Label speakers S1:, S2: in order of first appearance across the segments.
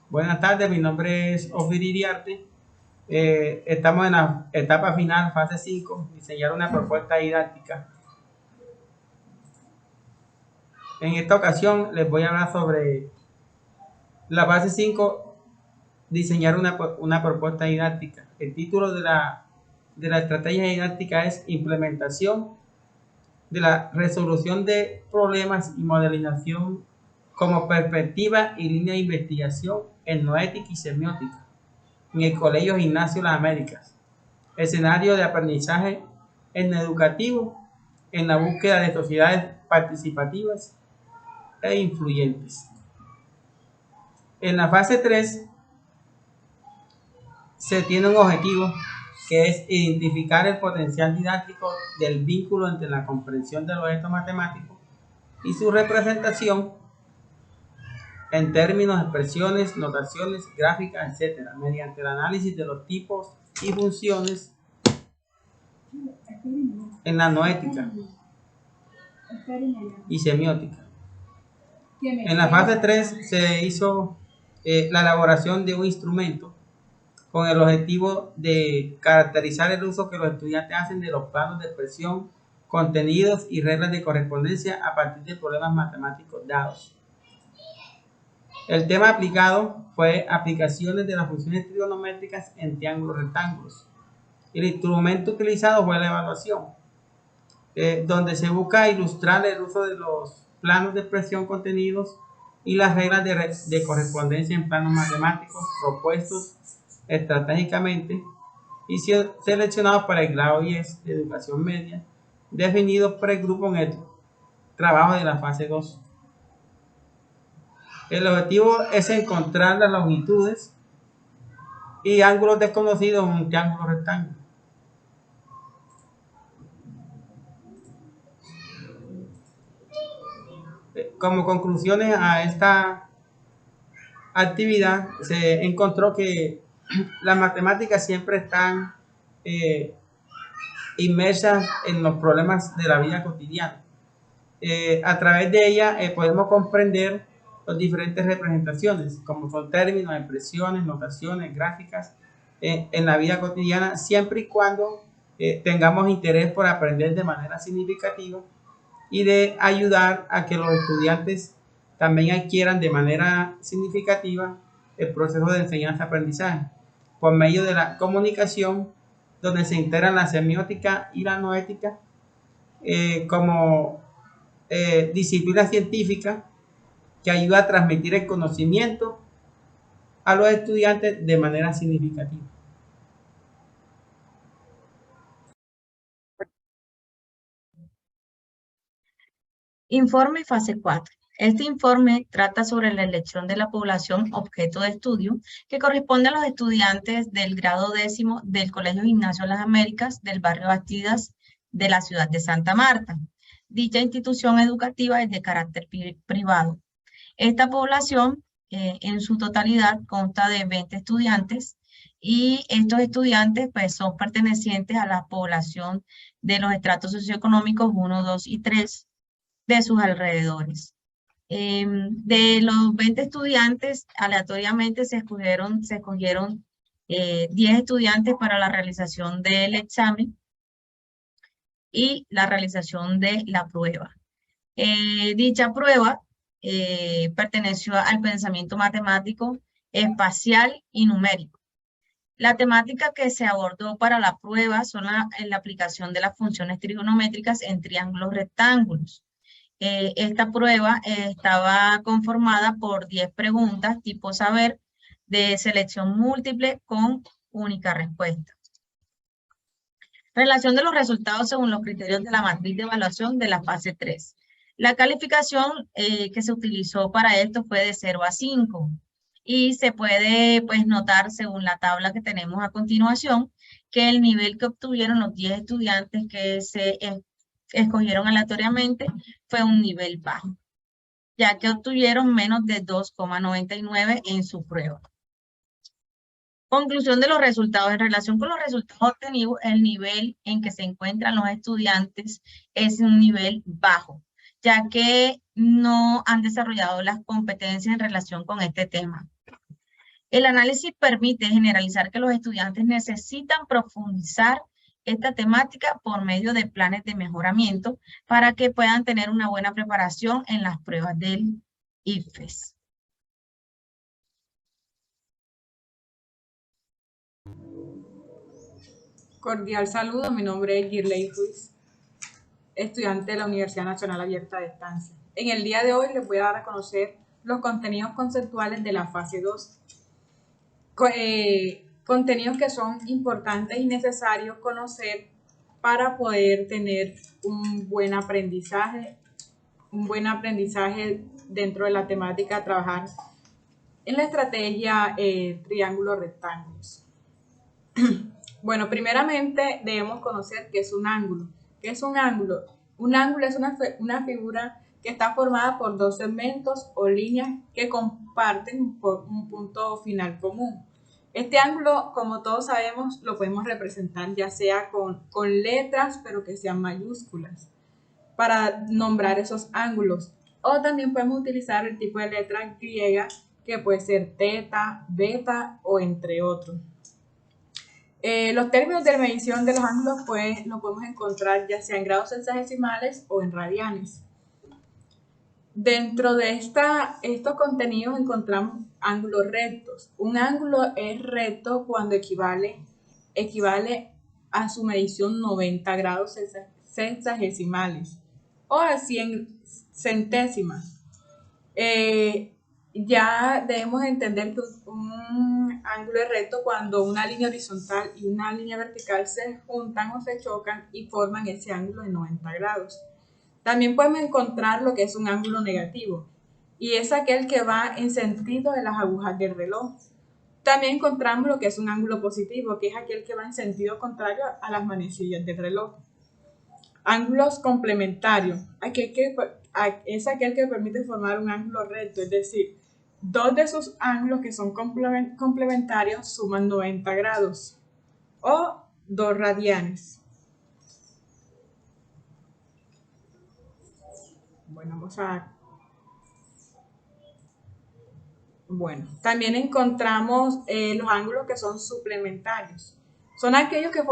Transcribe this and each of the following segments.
S1: Buenas tardes, mi nombre es Ofir Iriarte. Estamos en la etapa final, fase 5, diseñar una propuesta didáctica. En esta ocasión les voy a hablar sobre la fase 5, diseñar una propuesta didáctica. El título de la estrategia didáctica es Implementación de la resolución de problemas y modelización como perspectiva y línea de investigación en noética y semiótica en el Colegio Gimnasio Las Américas. Escenario de aprendizaje en educativo en la búsqueda de sociedades participativas e influyentes. En la fase 3 se tiene un objetivo que es identificar el potencial didáctico del vínculo entre la comprensión del objeto matemático y su representación en términos, expresiones, notaciones, gráficas, etc., mediante el análisis de los tipos y funciones en la noética y semiótica. En la fase 3 se hizo la elaboración de un instrumento con el objetivo de caracterizar el uso que los estudiantes hacen de los planos de expresión, contenidos y reglas de correspondencia a partir de problemas matemáticos dados. El tema aplicado fue aplicaciones de las funciones trigonométricas en triángulos rectángulos. El instrumento utilizado fue la evaluación, donde se busca ilustrar el uso de los planos de expresión, contenidos y las reglas de correspondencia en planos matemáticos propuestos estratégicamente y seleccionados para el grado 10 de educación media, definidos por el grupo en el trabajo de la fase 2. El objetivo es encontrar las longitudes y ángulos desconocidos en un triángulo rectángulo. Como conclusiones a esta actividad, se encontró que las matemáticas siempre están inmersas en los problemas de la vida cotidiana. A través de ella podemos comprender las diferentes representaciones, como son términos, expresiones, notaciones, gráficas, en la vida cotidiana, siempre y cuando tengamos interés por aprender de manera significativa y de ayudar a que los estudiantes también adquieran de manera significativa el proceso de enseñanza-aprendizaje por medio de la comunicación, donde se integran la semiótica y la noética como disciplina científica que ayuda a transmitir el conocimiento a los estudiantes de manera significativa.
S2: Informe fase 4. Este informe trata sobre la elección de la población objeto de estudio que corresponde a los estudiantes del grado 10º del Colegio Gimnasio Las Américas del barrio Bastidas de la ciudad de Santa Marta. Dicha institución educativa es de carácter privado. Esta población en su totalidad consta de 20 estudiantes y estos estudiantes pues son pertenecientes a la población de los estratos socioeconómicos 1, 2 y 3 de sus alrededores. De los 20 estudiantes, aleatoriamente se escogieron 10 estudiantes para la realización del examen y la realización de la prueba. Dicha prueba perteneció al pensamiento matemático, espacial y numérico. La temática que se abordó para la prueba son la aplicación de las funciones trigonométricas en triángulos rectángulos. Esta prueba estaba conformada por 10 preguntas tipo saber de selección múltiple con única respuesta. Relación de los resultados según los criterios de la matriz de evaluación de la fase 3. La calificación que se utilizó para esto fue de 0 a 5 y se puede pues notar según la tabla que tenemos a continuación que el nivel que obtuvieron los 10 estudiantes que se escogieron aleatoriamente fue un nivel bajo, ya que obtuvieron menos de 2,99 en su prueba. Conclusión de los resultados. En relación con los resultados obtenidos, el nivel en que se encuentran los estudiantes es un nivel bajo, ya que no han desarrollado las competencias en relación con este tema. El análisis permite generalizar que los estudiantes necesitan profundizar esta temática por medio de planes de mejoramiento para que puedan tener una buena preparación en las pruebas del IFES.
S3: Cordial saludo, mi nombre es Girley Ruiz, estudiante de la Universidad Nacional Abierta de Estancia. En el día de hoy les voy a dar a conocer los contenidos conceptuales de la fase 2. Contenidos que son importantes y necesarios conocer para poder tener un buen aprendizaje dentro de la temática, trabajar en la estrategia triángulos rectángulos. Bueno, primeramente debemos conocer qué es un ángulo. ¿Qué es un ángulo? Un ángulo es una figura que está formada por dos segmentos o líneas que comparten un punto final común. Este ángulo, como todos sabemos, lo podemos representar ya sea con letras, pero que sean mayúsculas, para nombrar esos ángulos. O también podemos utilizar el tipo de letra griega, que puede ser teta, beta o entre otros. Los términos de medición de los ángulos pues lo podemos encontrar ya sea en grados sexagesimales o en radianes. Dentro de estos contenidos encontramos ángulos rectos. Un ángulo es recto cuando equivale a su medición 90 grados sexagesimales o a 100 centésimas. Ya debemos entender que un ángulo es recto cuando una línea horizontal y una línea vertical se juntan o se chocan y forman ese ángulo de 90 grados. También podemos encontrar lo que es un ángulo negativo, y es aquel que va en sentido de las agujas del reloj. También encontramos lo que es un ángulo positivo, que es aquel que va en sentido contrario a las manecillas del reloj. Ángulos complementarios, es aquel que permite formar un ángulo recto, es decir, dos de sus ángulos que son complementarios suman 90 grados o 2 radianes. Bueno, también encontramos los ángulos que son suplementarios. Son aquellos que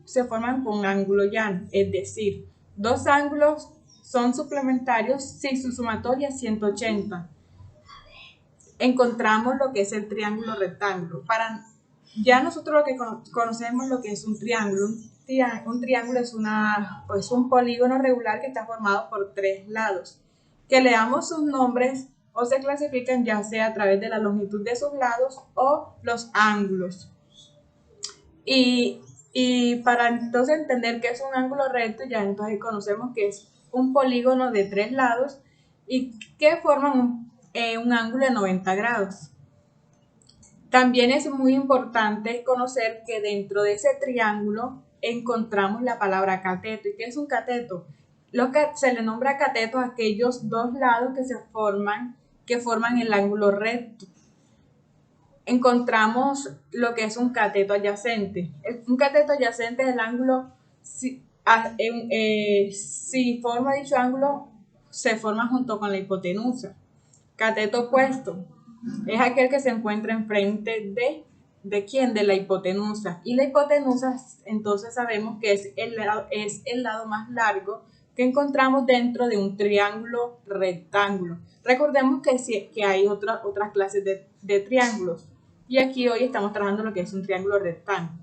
S3: se forman con ángulo llano, es decir, dos ángulos son suplementarios si su sumatoria es 180. Encontramos lo que es el triángulo rectángulo. Ya nosotros lo que conocemos lo que es un triángulo. Un triángulo es un polígono regular que está formado por tres lados, que le damos sus nombres o se clasifican ya sea a través de la longitud de sus lados o los ángulos. Y para entonces entender qué es un ángulo recto, ya entonces conocemos que es un polígono de tres lados y que forman un ángulo de 90 grados. También es muy importante conocer que dentro de ese triángulo encontramos la palabra cateto. ¿Y qué es un cateto? Se le nombra cateto a aquellos dos lados que forman el ángulo recto. Encontramos lo que es un cateto adyacente. Un cateto adyacente es el ángulo, si forma dicho ángulo, se forma junto con la hipotenusa. Cateto opuesto es aquel que se encuentra enfrente ¿de quién? De la hipotenusa. Y la hipotenusa, entonces sabemos que es el lado más largo que encontramos dentro de un triángulo rectángulo. Recordemos que hay otras clases de triángulos. Y aquí hoy estamos trabajando lo que es un triángulo rectángulo.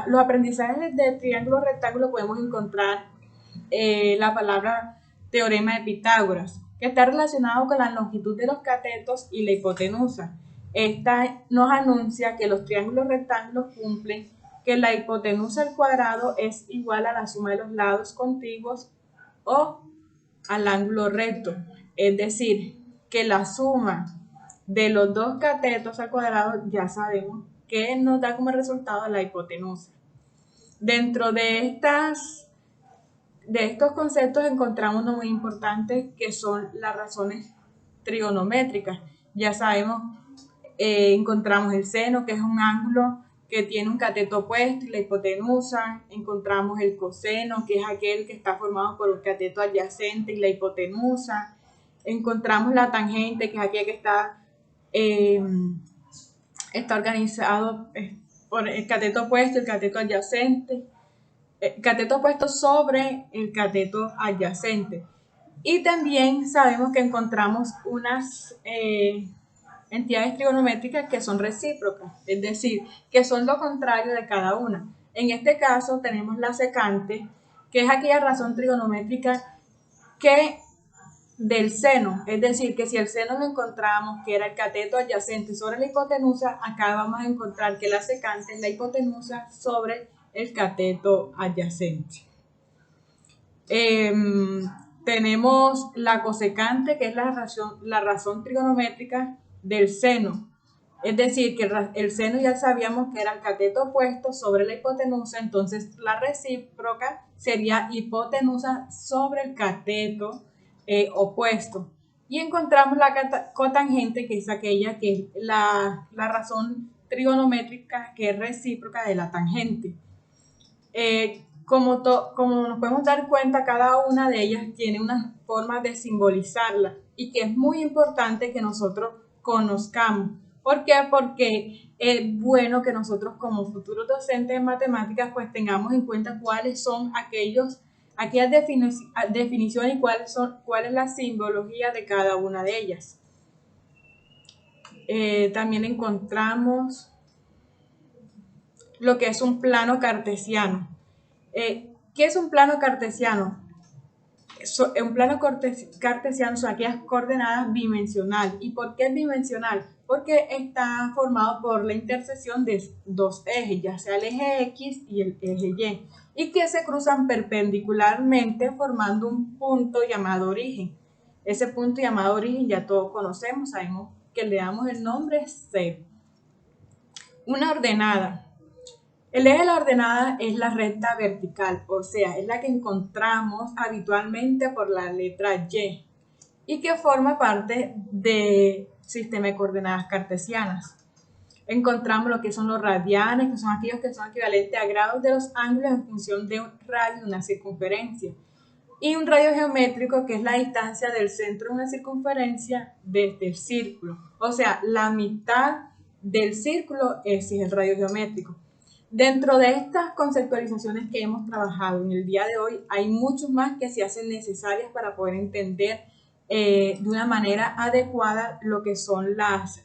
S3: Los aprendizajes de triángulo rectángulo podemos encontrar la palabra teorema de Pitágoras, que está relacionado con la longitud de los catetos y la hipotenusa. Esta nos anuncia que los triángulos rectángulos cumplen que la hipotenusa al cuadrado es igual a la suma de los lados contiguos o al ángulo recto. Es decir, que la suma de los dos catetos al cuadrado ya sabemos que nos da como resultado la hipotenusa. Dentro de estos conceptos encontramos uno muy importante que son las razones trigonométricas. Ya sabemos, encontramos el seno, que es un ángulo que tiene un cateto opuesto, y la hipotenusa. Encontramos el coseno, que es aquel que está formado por un cateto adyacente y la hipotenusa. encontramos la tangente, que es aquella que está organizado por el cateto opuesto y el cateto adyacente, el cateto opuesto sobre el cateto adyacente. Y también sabemos que encontramos unas entidades trigonométricas que son recíprocas, es decir, que son lo contrario de cada una. En este caso tenemos la secante, que es aquella razón trigonométrica que del seno, es decir, que si el seno lo encontramos que era el cateto adyacente sobre la hipotenusa, acá vamos a encontrar que la secante es la hipotenusa sobre el cateto adyacente. Tenemos la cosecante, que es la razón trigonométrica del seno. Es decir, que el seno ya sabíamos que era el cateto opuesto sobre la hipotenusa, entonces la recíproca sería hipotenusa sobre el cateto opuesto. Y encontramos la cotangente, que es aquella que es la razón trigonométrica que es recíproca de la tangente. Como nos podemos dar cuenta, cada una de ellas tiene una forma de simbolizarla y que es muy importante que nosotros conozcamos. ¿Por qué? Porque es bueno que nosotros como futuros docentes de matemáticas pues tengamos en cuenta cuáles son aquellas definiciones y cuál es la simbología de cada una de ellas. También encontramos lo que es un plano cartesiano. ¿Qué es un plano cartesiano? Un plano cartesiano son aquellas coordenadas bidimensional. ¿Y por qué es bidimensional? Porque está formado por la intersección de dos ejes, ya sea el eje X y el eje Y, y que se cruzan perpendicularmente formando un punto llamado origen. Ese punto llamado origen ya todos conocemos, sabemos que le damos el nombre C. Una ordenada. El eje de la ordenada es la recta vertical, o sea, es la que encontramos habitualmente por la letra y que forma parte del sistema de coordenadas cartesianas. Encontramos lo que son los radianes, que son aquellos que son equivalentes a grados de los ángulos en función de un radio de una circunferencia. Y un radio geométrico, que es la distancia del centro de una circunferencia desde el círculo. O sea, la mitad del círculo es el radio geométrico. Dentro de estas conceptualizaciones que hemos trabajado en el día de hoy, hay muchos más que se hacen necesarias para poder entender de una manera adecuada lo que son los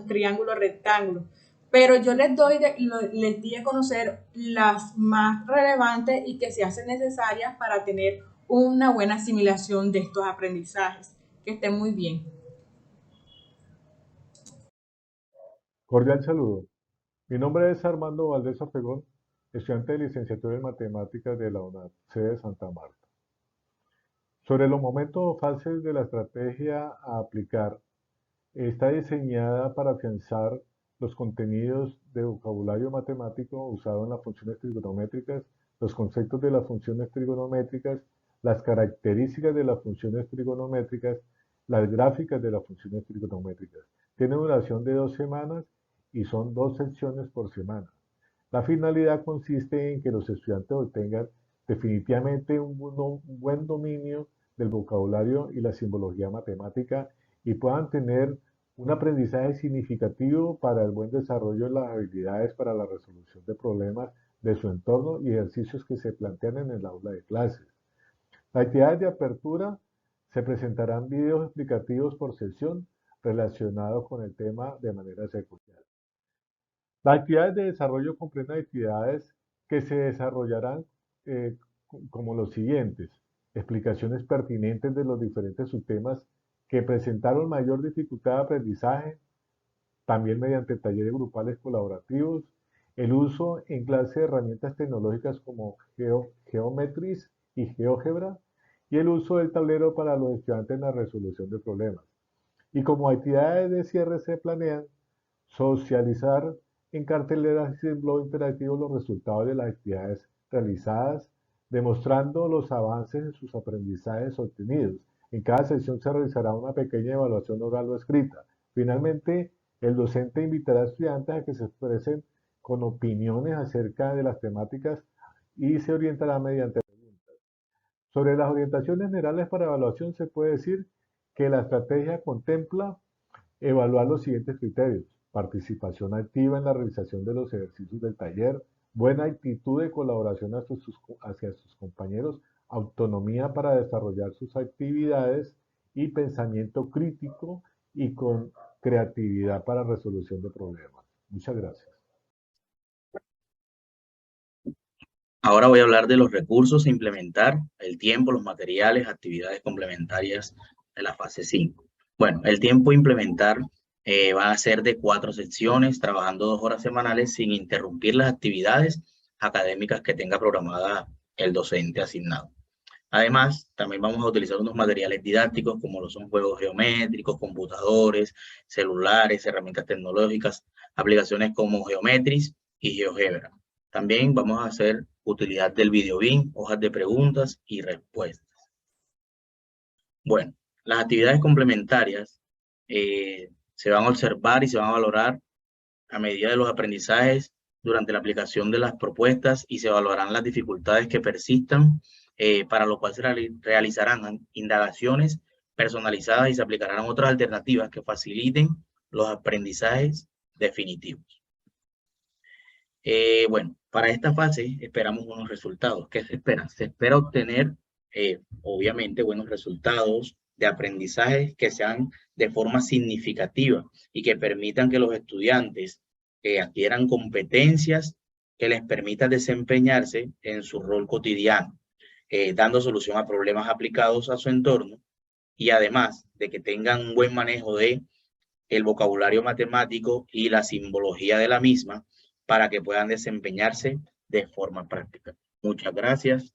S3: triángulos rectángulos. Pero yo les di a conocer las más relevantes y que se hacen necesarias para tener una buena asimilación de estos aprendizajes. Que estén muy bien.
S4: Cordial saludo. Mi nombre es Armando Valdés Ortegón, estudiante de licenciatura en Matemáticas de la UNAD, sede de Santa Marta. Sobre los momentos o fases de la estrategia a aplicar, está diseñada para afianzar los contenidos de vocabulario matemático usado en las funciones trigonométricas, los conceptos de las funciones trigonométricas, las características de las funciones trigonométricas, las gráficas de las funciones trigonométricas. Tiene duración de 2 semanas y son 2 secciones por semana. La finalidad consiste en que los estudiantes obtengan definitivamente un buen dominio del vocabulario y la simbología matemática y puedan tener un aprendizaje significativo para el buen desarrollo de las habilidades para la resolución de problemas de su entorno y ejercicios que se plantean en el aula de clases. Las actividades de apertura se presentarán videos explicativos por sesión relacionados con el tema de manera secuencial. Las actividades de desarrollo comprenden actividades que se desarrollarán como los siguientes: explicaciones pertinentes de los diferentes subtemas que presentaron mayor dificultad de aprendizaje, también mediante talleres grupales colaborativos, el uso en clase de herramientas tecnológicas como Geometries y GeoGebra, y el uso del tablero para los estudiantes en la resolución de problemas. Y como actividades de cierre se planean socializar en carteleras y en blog interactivo los resultados de las actividades realizadas, demostrando los avances en sus aprendizajes obtenidos. En cada sesión se realizará una pequeña evaluación oral o escrita. Finalmente, el docente invitará a estudiantes a que se expresen con opiniones acerca de las temáticas y se orientará mediante preguntas. Sobre las orientaciones generales para evaluación se puede decir que la estrategia contempla evaluar los siguientes criterios: participación activa en la realización de los ejercicios del taller, buena actitud de colaboración hacia sus compañeros, autonomía para desarrollar sus actividades y pensamiento crítico y con creatividad para resolución de problemas. Muchas gracias.
S5: Ahora voy a hablar de los recursos a implementar, el tiempo, los materiales, actividades complementarias de la fase 5. Bueno, el tiempo a implementar va a ser de 4 secciones, trabajando 2 horas semanales sin interrumpir las actividades académicas que tenga programada el docente asignado. Además, también vamos a utilizar unos materiales didácticos como lo son juegos geométricos, computadores, celulares, herramientas tecnológicas, aplicaciones como Geometris y GeoGebra. También vamos a hacer utilidad del videobin, hojas de preguntas y respuestas. Bueno, las actividades complementarias se van a observar y se van a valorar a medida de los aprendizajes durante la aplicación de las propuestas y se evaluarán las dificultades que persistan, para lo cual se realizarán indagaciones personalizadas y se aplicarán otras alternativas que faciliten los aprendizajes definitivos. Bueno, para esta fase esperamos unos resultados. ¿Qué se espera? Se espera obtener, obviamente, buenos resultados de aprendizaje que sean de forma significativa y que permitan que los estudiantes adquieran competencias que les permitan desempeñarse en su rol cotidiano, dando solución a problemas aplicados a su entorno, y además de que tengan un buen manejo de el vocabulario matemático y la simbología de la misma para que puedan desempeñarse de forma práctica. Muchas gracias.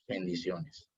S5: Bendiciones.